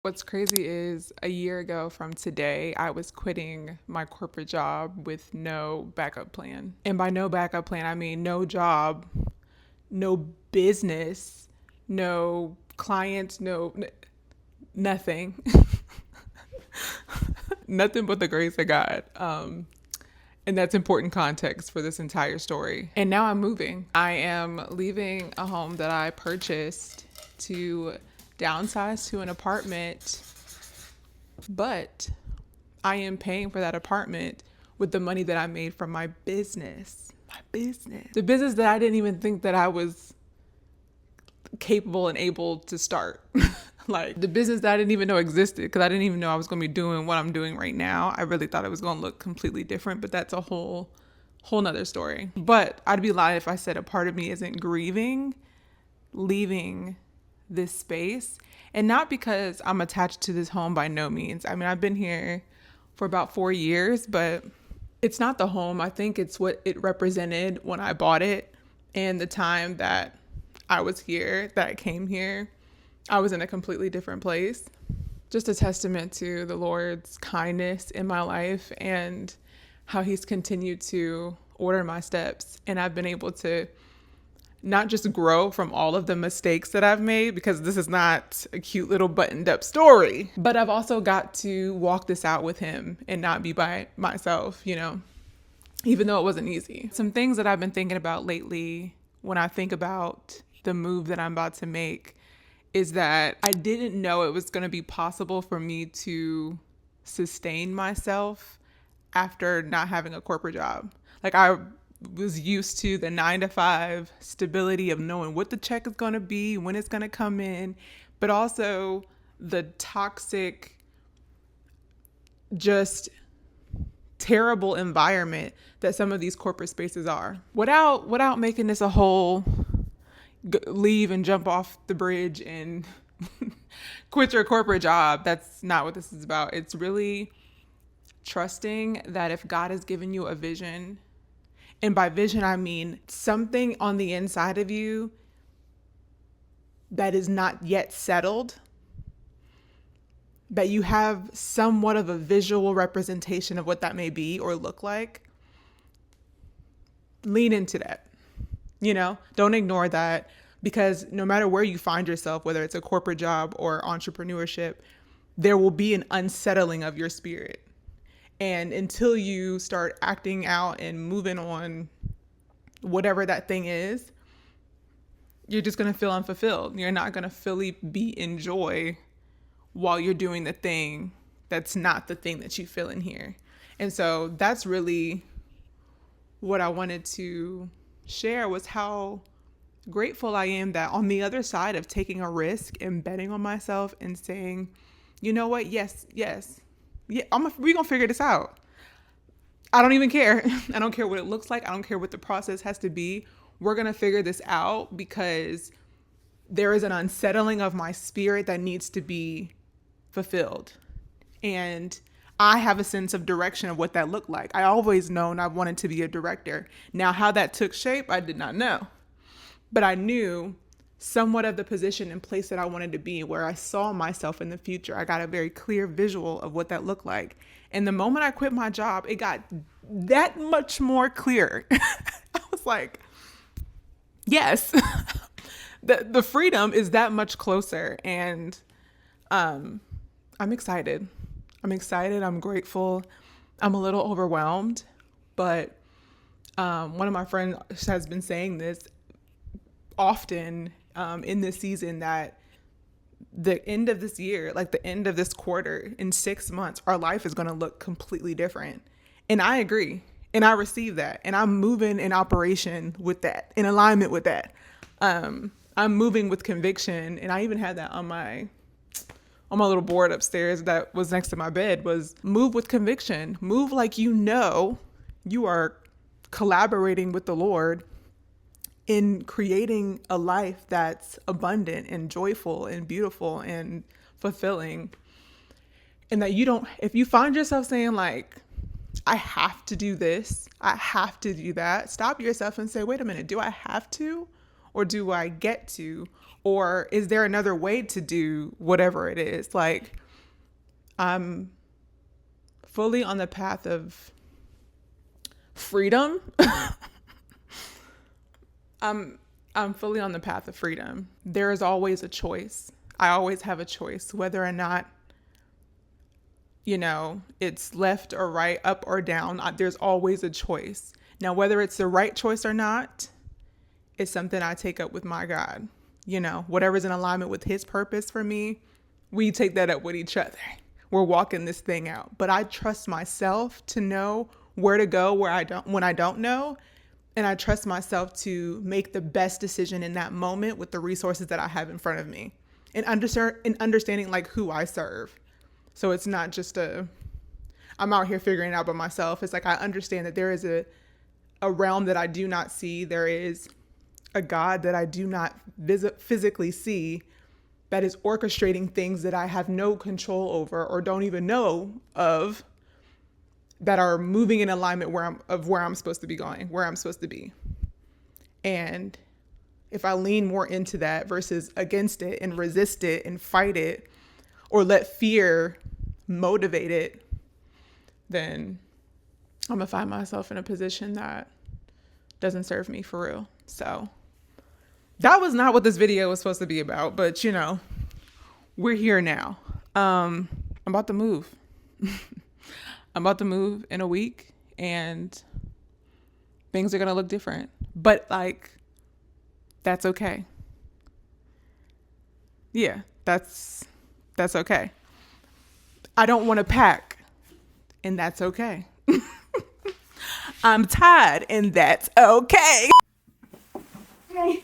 What's crazy is a year ago from today, I was quitting my corporate job with no backup plan. And by no backup plan, I mean no job, no business, no clients, nothing. Nothing but the grace of God. And that's important context for this entire story. And now I'm moving. I am leaving a home that I purchased to downsize to an apartment, but I am paying for that apartment with the money that I made from my business. The business that I didn't even think that I was capable and able to start. Like the business that I didn't even know existed, because I didn't even know I was going to be doing what I'm doing right now. I really thought it was going to look completely different, but that's a whole nother story. But I'd be lying if I said a part of me isn't grieving leaving this space. And not because I'm attached to this home, by no means. I mean, I've been here for about 4 years, but it's not the home. I think it's what it represented when I bought it, and the time that I was here, that I came here. I was in a completely different place. Just a testament to the Lord's kindness in my life and how he's continued to order my steps. And I've been able to not just grow from all of the mistakes that I've made, because this is not a cute little buttoned up story, but I've also got to walk this out with him and not be by myself, even though it wasn't easy. Some things that I've been thinking about lately when I think about the move that I'm about to make is that I didn't know it was going to be possible for me to sustain myself after not having a corporate job. Like, I was used to the 9 to 5 stability of knowing what the check is going to be, when it's going to come in, but also the toxic, just terrible environment that some of these corporate spaces are. Without making this a whole leave and jump off the bridge and quit your corporate job. That's not what this is about. It's really trusting that if God has given you a vision, and by vision, I mean something on the inside of you that is not yet settled, that you have somewhat of a visual representation of what that may be or look like. Lean into that. Don't ignore that, because no matter where you find yourself, whether it's a corporate job or entrepreneurship, there will be an unsettling of your spirit. And until you start acting out and moving on whatever that thing is, you're just going to feel unfulfilled. You're not going to fully be in joy while you're doing the thing that's not the thing that you feel in here. And so that's really what I wanted to share, was how grateful I am that on the other side of taking a risk and betting on myself and saying, you know what? Yes. Yeah, we're going to figure this out. I don't even care. I don't care what it looks like. I don't care what the process has to be. We're going to figure this out, because there is an unsettling of my spirit that needs to be fulfilled. And I have a sense of direction of what that looked like. I always known I wanted to be a director. Now, how that took shape, I did not know. But I knew somewhat of the position and place that I wanted to be, where I saw myself in the future. I got a very clear visual of what that looked like. And the moment I quit my job, it got that much more clear. I was like, yes, the freedom is that much closer. And I'm excited. I'm grateful. I'm a little overwhelmed, but one of my friends has been saying this often in this season, that the end of this year, like the end of this quarter, in 6 months, our life is going to look completely different. And I agree. And I receive that. And I'm moving in operation with that, in alignment with that. I'm moving with conviction. And I even had that on my little board upstairs that was next to my bed, was move with conviction. Move like you are collaborating with the Lord in creating a life that's abundant and joyful and beautiful and fulfilling. And that if you find yourself saying like, I have to do this, I have to do that, stop yourself and say, wait a minute, do I have to? or do I get to? Or is there another way to do whatever it is? Like, I'm fully on the path of freedom. I'm fully on the path of freedom. There is always a choice. I always have a choice, whether or not, it's left or right, up or down. There's always a choice. Now, whether it's the right choice or not is something I take up with my God. Whatever's in alignment with his purpose for me, we take that up with each other. We're walking this thing out. But I trust myself to know where to go when I don't know. And I trust myself to make the best decision in that moment with the resources that I have in front of me. And understanding like who I serve. So it's not just I'm out here figuring it out by myself. It's like I understand that there is a realm that I do not see. There is a God that I do not physically see that is orchestrating things that I have no control over or don't even know of, that are moving in alignment where I'm supposed to be going, where I'm supposed to be. And if I lean more into that versus against it and resist it and fight it or let fear motivate it, then I'm gonna find myself in a position that doesn't serve me for real. So that was not what this video was supposed to be about, but we're here now. I'm about to move. I'm about to move in a week and things are going to look different, but that's okay. Yeah, that's okay. I don't want to pack and that's okay. I'm tired and that's okay. Hey.